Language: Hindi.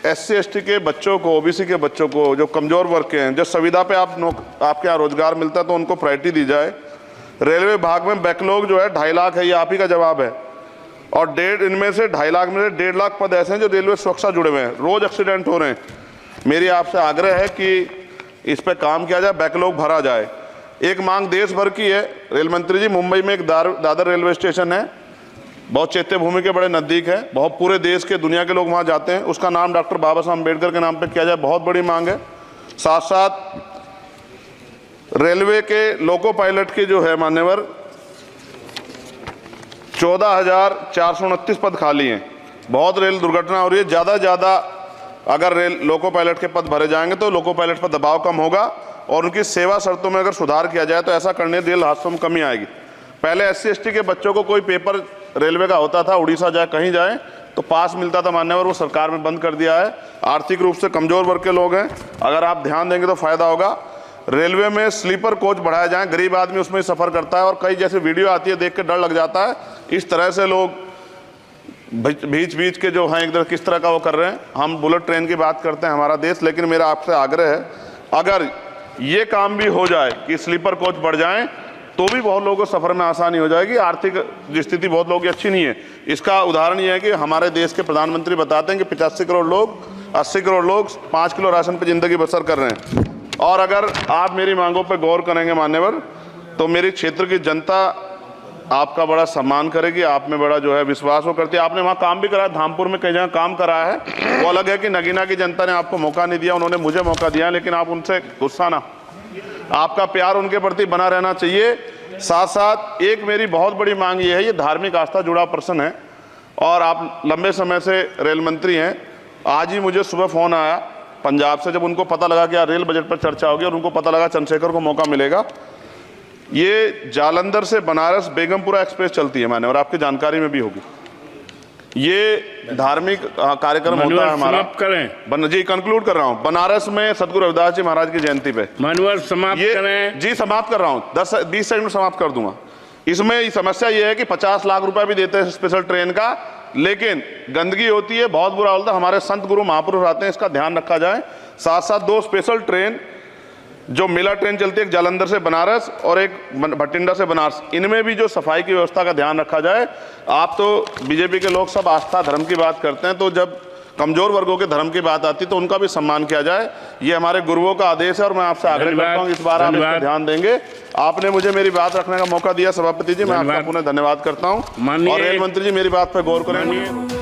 SC ST के बच्चों को, OBC के बच्चों को, जो कमज़ोर वर्ग के हैं, जो संविदा पे आपके यहाँ रोजगार मिलता है तो उनको प्रायोरिटी दी जाए। रेलवे विभाग में बैकलॉग जो है 2.5 लाख है, ये आप ही का जवाब है। और इनमें से 2.5 लाख में से 1.5 लाख पद ऐसे हैं जो रेलवे सुरक्षा जुड़े हुए हैं, रोज एक्सीडेंट हो रहे हैं। मेरी आपसे आग्रह है कि इस पे काम किया जाए, बैकलॉग भरा जाए। एक मांग देश भर की है रेल मंत्री जी, मुंबई में एक दादर रेलवे स्टेशन है, बहुत चैत्य भूमि के बड़े नज़दीक है, बहुत पूरे देश के दुनिया के लोग वहाँ जाते हैं, उसका नाम डॉक्टर बाबा साहब अम्बेडकर के नाम पे किया जाए, बहुत बड़ी मांग है। साथ साथ रेलवे के लोको पायलट के जो है मान्यवर 14,429 पद खाली हैं, बहुत रेल दुर्घटना हो रही है। ज़्यादा से ज़्यादा अगर रेल लोको पायलट के पद भरे जाएंगे तो लोको पायलट पर दबाव कम होगा और उनकी सेवा शर्तों में अगर सुधार किया जाए तो ऐसा करने रेल हादसों में कमी आएगी। पहले SC ST के बच्चों को कोई पेपर रेलवे का होता था, उड़ीसा जाए कहीं जाए तो पास मिलता था मान्यवर, वो सरकार में बंद कर दिया है। आर्थिक रूप से कमज़ोर वर्ग के लोग हैं, अगर आप ध्यान देंगे तो फ़ायदा होगा। रेलवे में स्लीपर कोच बढ़ाया जाए, गरीब आदमी उसमें सफ़र करता है और कई जैसे वीडियो आती है देख के डर लग जाता है, इस तरह से लोग बीच के जो हैं एकदम किस तरह का वो कर रहे हैं। हम बुलेट ट्रेन की बात करते हैं हमारा देश, लेकिन मेरा आपसे आग्रह है अगर ये काम भी हो जाए कि स्लीपर कोच बढ़ जाएं तो भी बहुत लोगों को सफ़र में आसानी हो जाएगी। आर्थिक स्थिति बहुत लोगों की अच्छी नहीं है। इसका उदाहरण ये है कि हमारे देश के प्रधानमंत्री बताते हैं कि 85 करोड़ लोग, 80 करोड़ लोग 5 किलो राशन पर ज़िंदगी बसर कर रहे हैं। और अगर आप मेरी मांगों पर गौर करेंगे मान्यवर तो मेरी क्षेत्र की जनता आपका बड़ा सम्मान करेगी, आप में बड़ा जो है विश्वास वो करती है। आपने वहाँ काम भी कराया, धामपुर में कई जगह काम कराया है, वो अलग है कि नगीना की जनता ने आपको मौका नहीं दिया, उन्होंने मुझे मौका दिया, लेकिन आप उनसे गुस्सा ना, आपका प्यार उनके प्रति बना रहना चाहिए। साथ साथ एक मेरी बहुत बड़ी मांग ये है, ये धार्मिक आस्था जुड़ा प्रश्न है और आप लंबे समय से रेल मंत्री हैं। आज ही मुझे सुबह फ़ोन आया पंजाब से, जब उनको पता लगा कि यार रेल बजट पर चर्चा होगी और उनको पता लगा चंद्रशेखर को मौका मिलेगा। ये जालंधर से बनारस बेगमपुरा एक्सप्रेस चलती है मान्यवर, आपकी जानकारी में भी होगी। ये धार्मिक कार्यक्रम होता है हमारा। करें जी, कंक्लूड कर रहा हूँ। बनारस में सदगुरु रविदास जी महाराज की जयंती पे मान्यवर समाप्त करें जी, समाप्त कर रहा हूँ, 10-20 सेकंड में समाप्त कर दूंगा। इसमें समस्या ये है कि 50 लाख रुपए भी देते हैं स्पेशल ट्रेन का, लेकिन गंदगी होती है, बहुत बुरा होता है। हमारे संत गुरु महापुरुष आते हैं, इसका ध्यान रखा जाए। साथ साथ 2 स्पेशल ट्रेन जो मेला ट्रेन चलती है, एक जालंधर से बनारस और एक भटिंडा से बनारस, इनमें भी जो सफाई की व्यवस्था का ध्यान रखा जाए। आप तो बीजेपी के लोग सब आस्था धर्म की बात करते हैं, तो जब कमजोर वर्गों के धर्म की बात आती तो उनका भी सम्मान किया जाए। ये हमारे गुरुओं का आदेश है और मैं आपसे आग्रह करता हूँ इस बार आप इस पर ध्यान देंगे। आपने मुझे मेरी बात रखने का मौका दिया सभापति जी, मैं आपका पुनः धन्यवाद करता हूँ। और रेल मंत्री जी मेरी बात पर गौर करेंगे।